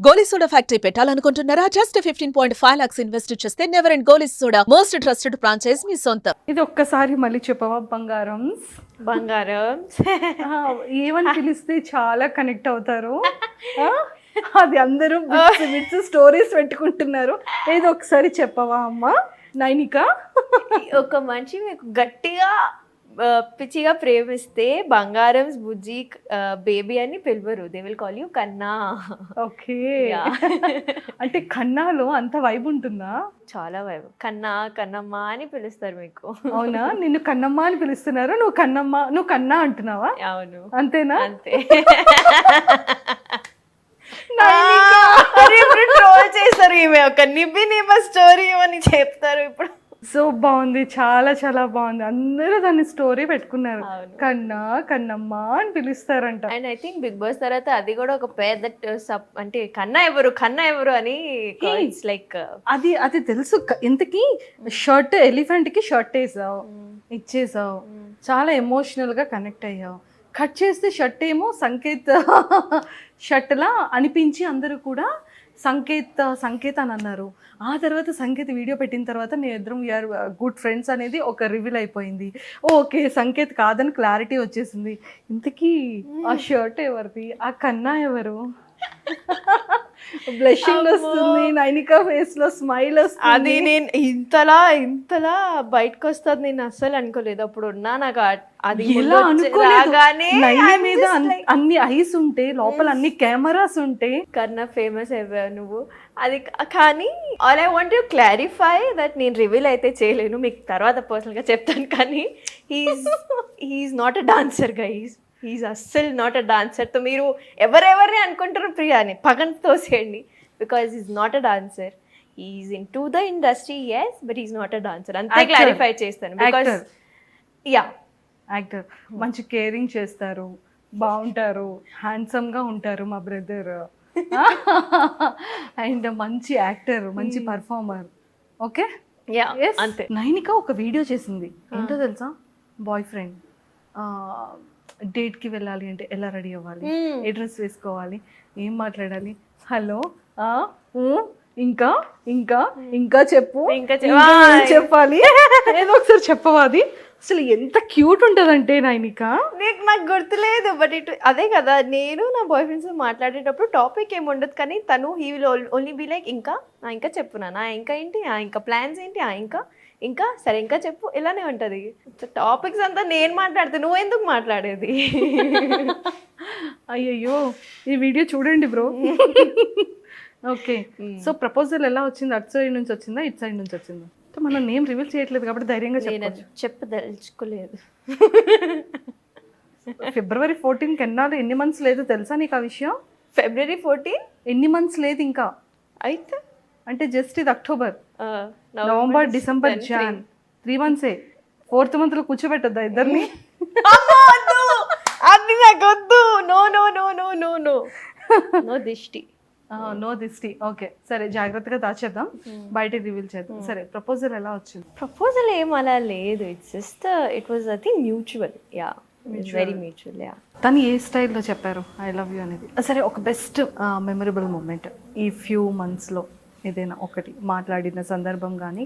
గోలీ soda factory పెట్టాలనుకుంటున్నారా? Just 15.5 lakhs invest చేస్తే never and goli soda most trusted franchise మీ సొంతం. ఇది ఒక్కసారి మళ్ళీ చెప్పవా? బంగారం ఏమని పిలిస్తే చాలా కనెక్ట్ అవుతారు. అది అందరూ బిట్స్ స్టోరీస్ పెట్టుకుంటున్నారు. ఏదో ఒకసారి చెప్పవా అమ్మా నైనిక? ఒక మనిషి మీకు గట్టిగా పిచ్చిగా ప్రేమిస్తే బంగారం బుజ్జి బేబీ అని పిలవరు, దే విల్ కాల్ యూ కన్నా. ఓకే, అంటే కన్నాలో అంత వైబ్ ఉంటుందా? చాలా వైబ్. కన్నా కన్నమ్మ అని పిలుస్తారు మీకు. అవునా? నిన్ను కన్నమ్మ అని పిలుస్తున్నారు, నువ్వు కన్నా అంటున్నావా? అవును, అంతేనా? అంతే. ట్రోల్ చేస్తారు, ఈమె ఒక నిమ్మ స్టోరీ అని చెప్తారు ఇప్పుడు. సో బాగుంది, చాలా చాలా బాగుంది. అందరూ దాన్ని స్టోరీ పెట్టుకున్నారు, కన్నా కన్నమ్మ అని పిలుస్తారంట. And I think Bigg Boss తర్వాత అది కూడా ఒక పెద్ద అంటే కన్నా ఎవరు అని లైక్ అది తెలుసు. ఇంతకీ షర్ట్, ఎలిఫెంట్ కి షర్ట్ వేసావు, ఇచ్చేసావు, చాలా ఎమోషనల్ గా కనెక్ట్ అయ్యావు. కట్ చేస్తే షర్ట్ ఏమో సంకేత్ షర్ట్ లా అనిపించి అందరూ కూడా సంకేత్ అని అన్నారు. ఆ తర్వాత సంకేత్ వీడియో పెట్టిన తర్వాత నేను ఇద్దరం వీఆర్ గుడ్ ఫ్రెండ్స్ అనేది ఒక రివీల్ అయిపోయింది. ఓకే, సంకేత్ కాదని క్లారిటీ వచ్చేసింది. ఇంతకీ ఆ షర్ట్ ఎవరిది? ఆ కన్నా ఎవరు? బ్లషింగ్ వస్తుంది, నైనికా ఫేస్ లో స్మైల్ వస్తుంది. అది నేను ఇంతలా బయటకు వస్తుంది నేను అస్సలు అనుకోలేదు. అప్పుడు ఉన్నా నాకు అది ఎలా అనుకోలేదు. మీద అన్ని ఐస్ ఉంటే, లోపల అన్ని కెమెరాస్ ఉంటే. కన్నా ఫేమస్ అయ్యావు నువ్వు. అది కానీ all I want to clarify that నేను రివీల్ అయితే చేయలేను, మీకు తర్వాత పర్సనల్ గా చెప్తాను. కానీ he's not a dancer guys, he's అస్సలు నాట్ అ డాన్సర్. తో మీరు ఎవరెవరిని అనుకుంటారు ప్రియాని పక్కన తోసేయండి, because is not a dancer. Is into the industry yes, but is not a dancer. అంతే క్లారిఫై చేస్తాను. బికాస్ యాక్టర్, మంచి కేరింగ్ చేస్తారు, బాగుంటారు, హ్యాండ్సమ్ గా ఉంటారు మా బ్రదర్. అండ్ మంచి యాక్టర్, మంచి పర్ఫార్మర్. ఓకే, అంతే. నైనిక ఒక వీడియో చేసింది, ఏంటో తెలుసా? బాయ్ ఫ్రెండ్ డేట్కి వెళ్ళాలి అంటే ఎలా రెడీ అవ్వాలి, ఏ డ్రెస్ వేసుకోవాలి, ఏం మాట్లాడాలి, హలో ఇంకా ఇంకా ఇంకా చెప్పు, చెప్పాలి, ఏదో ఒకసారి చెప్పవా? అది అసలు ఎంత క్యూట్ ఉంటుందంటే నైనిక. నాకు గుర్తులేదు, బట్ అదే కదా, నేను నా బాయ్ ఫ్రెండ్స్ మాట్లాడేటప్పుడు టాపిక్ ఏమి ఉండదు, కానీ తను he will only be like ఇంకా చెప్పునా, ఇంకా ఏంటి, ఇంకా ప్లాన్స్ ఏంటి, ఇంకా సరే ఇంకా చెప్పు, ఇలానే ఉంటుంది. టాపిక్స్ అంతా నేను మాట్లాడితే నువ్వు ఎందుకు మాట్లాడేది? అయ్యయ్యో, ఈ వీడియో చూడండి బ్రో. ఓకే, సో ప్రపోజల్ ఎలా వచ్చింది? అటు సైడ్ నుంచి వచ్చిందా, ఇటు సైడ్ నుంచి వచ్చిందా? మనం నేమ్ రివీల్ చేయట్లేదు కాబట్టి ధైర్యంగా చెప్పదలుచుకోలేదు. February 14 ఎన్నాళ్ళు, ఎన్ని మంత్స్ లేదు తెలుసా నీకు ఆ విషయం? February 14 ఎన్ని మంత్స్ లేదు ఇంకా. అయితే అంటే జస్ట్ ఇది October, November, December, Jan 3 months. 4th month లో కూర్చోబెట్టద్దా ఇద్దరిని? అది నాకు వద్దు. No no no no no no no దిష్టి, నో దిష్టి. ఓకే సరే, జాగ్రత్తగా దాచేద్దాం, బయటకి రివీల్ చేద్దాం. సరే, ప్రపోజల్ ఎలా వచ్చింది? ప్రపోజల్ ఏం అలా లేదు, it was I think mutual. Very mutual. తను ఏ స్టైల్లో చెప్పారు ఐ లవ్ యూ అనేది? సరే, ఒక బెస్ట్ మెమరబుల్ మూమెంట్ ఈ ఫ్యూ మంత్స్లో ఏదైనా ఒకటి మాట్లాడిన సందర్భం కానీ,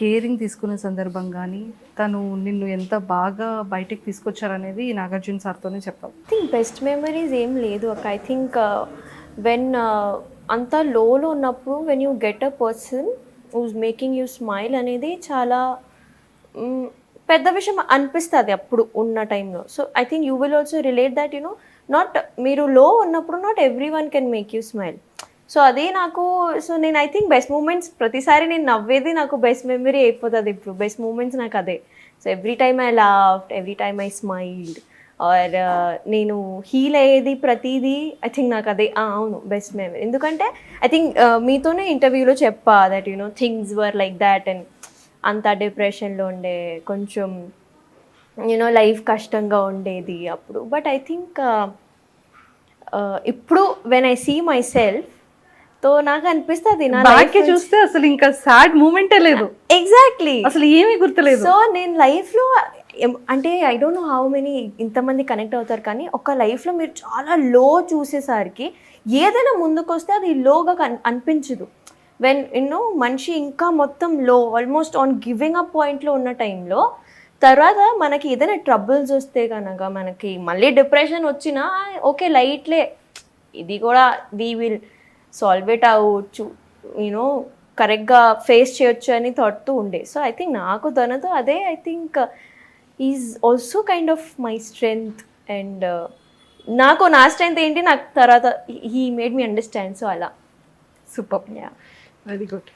కేరింగ్ తీసుకున్న సందర్భం కానీ, తను నిన్ను ఎంత బాగా బయటకు తీసుకొచ్చారనేది నాగార్జున సార్తోనే చెప్పావు. ఐ థింక్ బెస్ట్ మెమరీస్ ఏం లేదు. ఐ థింక్ వెన్ అంత లోలో ఉన్నప్పుడు when you get a person who's making you smile అనేది చాలా పెద్ద విషయం అనిపిస్తుంది అప్పుడు ఉన్న టైంలో. So I think you will also relate that you, know not low ఉన్నప్పుడు not everyone can make you smile. So అదే నాకు, సో నేను ఐ థింక్ బెస్ట్ మూమెంట్స్ ప్రతిసారి నేను నవ్వేది నాకు బెస్ట్ మెమరీ అయిపోతుంది ఇప్పుడు. బెస్ట్ మూమెంట్స్ నాకు అదే. So every time I laughed, every time I smiled, or నేను హీల్ అయ్యేది ప్రతిదీ ఐ థింక్ నాకు అదే అవును బెస్ట్ మెమరీ. ఎందుకంటే ఐ థింక్ మీతోనే ఇంటర్వ్యూలో చెప్పా that you know things were like that, and అంత డిప్రెషన్లో ఉండే, కొంచెం యూనో లైఫ్ కష్టంగా ఉండేది అప్పుడు. బట్ ఐ థింక్ ఇప్పుడు when I see myself తో నాకు అనిపిస్తుంది నా లైఫ్ చూస్తే అసలు ఇంకా సాడ్ మూమెంటే లేదు. ఎగ్జాక్ట్లీ, అసలు ఏమీ గుర్తులేదు. సో నేను లైఫ్లో అంటే I don't know how many ఇంతమంది కనెక్ట్ అవుతారు, కానీ ఒక లైఫ్లో మీరు చాలా లో చూసేసరికి ఏదైనా ముందుకు వస్తే అది లోగా అనిపించదు. వెన్ యూనో మనిషి ఇంకా మొత్తం లో ఆల్మోస్ట్ ఆన్ గివింగ్ అప్ పాయింట్లో ఉన్న టైంలో తర్వాత మనకి ఏదైనా ట్రబుల్స్ వస్తే కనుక మనకి మళ్ళీ డిప్రెషన్ వచ్చినా ఓకే లైట్లే, ఇది కూడా వీ విల్ సాల్వ్ ఇట్ అవ్వచ్చు, యూనో కరెక్ట్గా ఫేస్ చేయొచ్చు అని థాట్తో ఉండే. సో ఐ థింక్ నాకు తనతో అదే I think is also kind of my strength. And నాకు నా స్ట్రెంగ్త్ ఏంటి నాకు తర్వాత he made me understand. So అలా సూపర్, యా. Very good.